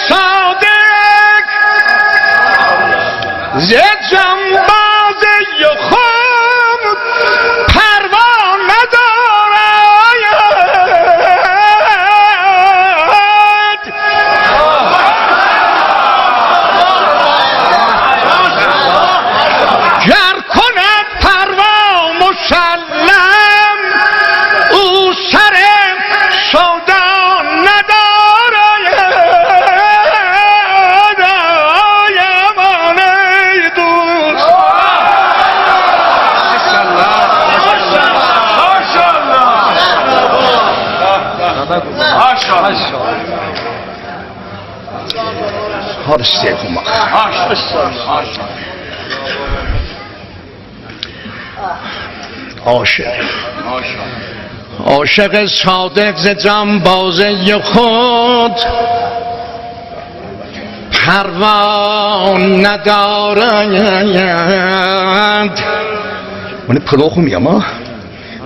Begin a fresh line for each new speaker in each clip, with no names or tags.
صادق ز جنباز یخم پروا ندارد گر کند پروا مسلم او سر سودا ندارد آیمان ای دوست har sevdim عاشق صادق ز جانبازی خود پروا ندارد. من پلو okumuyorum ha.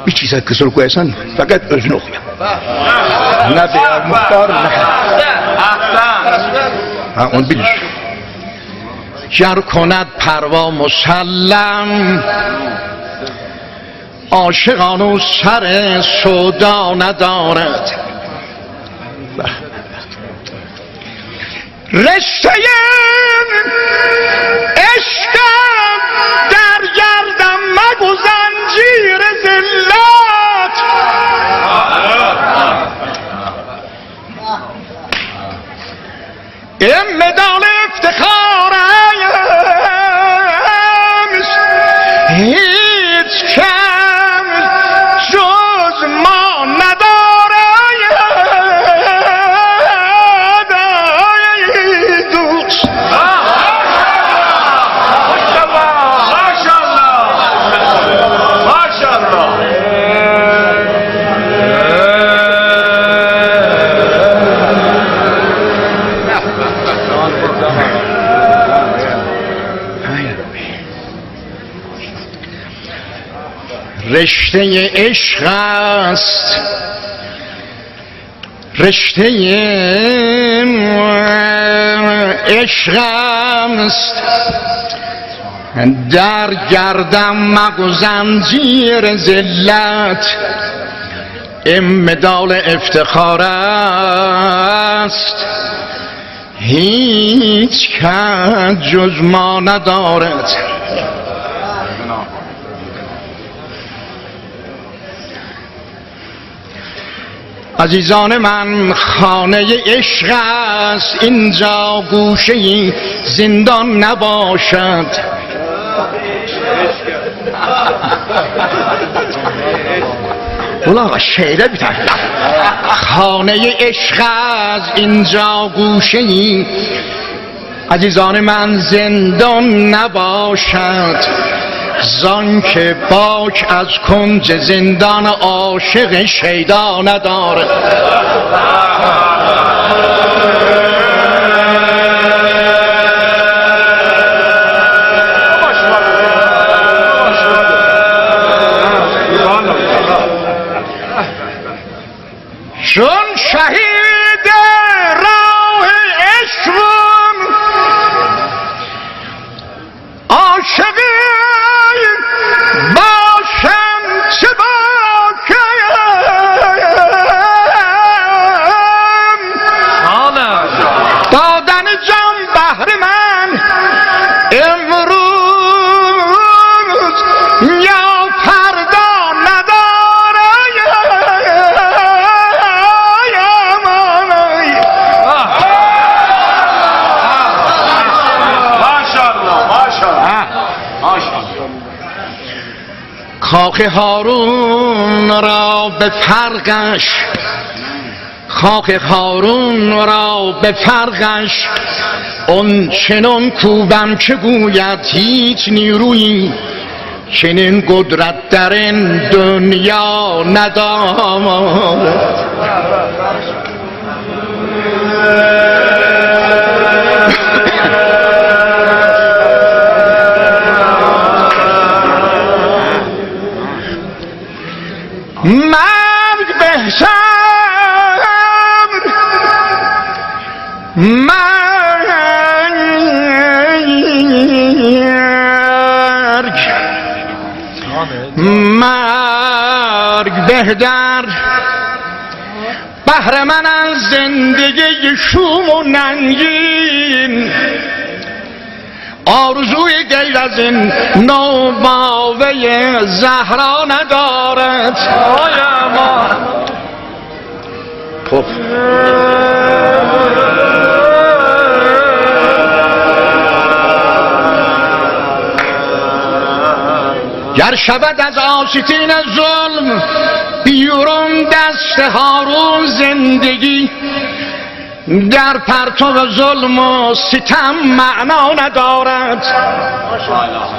Bir çizer kısır koyarsan fakat özünü okumuyorum. Ne diyor muhtar? Ha onu bilir. گر کند پروا مسلم عاشقان و سر سودا ندارد. رشته عشقم در گردم مگو زنجیر ذلت این مدال افتخارم هیچ کم جز ما ندارد ای دوست. رشته عشق است رشته عشق است در گردم مگو زنجیر ذلت این مدال افتخار است هیچ کس جز ما ندارد. عزیزان من خانه عشق است اینجا گوشه زندان نباشد. اولا شعره بیتن خانه عشق است اینجا گوشه عزیزان من زندان نباشد. زان که باک از کنج زندان عاشق شیدا ندارد. چون شهید راه عشقم عاشق باشم چه باکم دادن جان بهر من امروز یا فردا خاک هارون را به فرقش خاک هارون را به فرقش اون چنان کوبم که گوید هیچ نیرویی چنین قدرت در این دنیا ندارد. مرگ به صبر مرگ بهتر بهر من از زندگی شوم و ننگین آرزوی غیر از این نوباوه زهرا ندارد. خب گر شود از آستین ظلم بیرون دست هارون زندگی در پرتو ظلم و ستم معنا ندارد.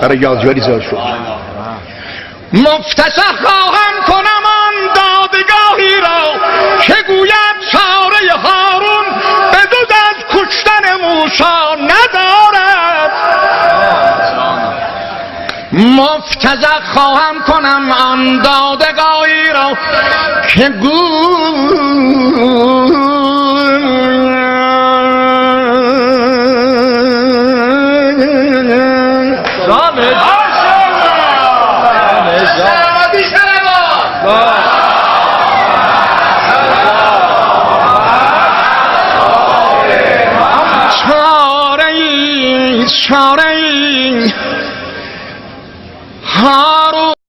برای یادجاری زاد شد. مفتسح خواهم کنم آن دادگاهی را که گوید چاره هارون به جز از کشتن موسی ندارد. مفتزق خواهم کنم آن دادگاهی را که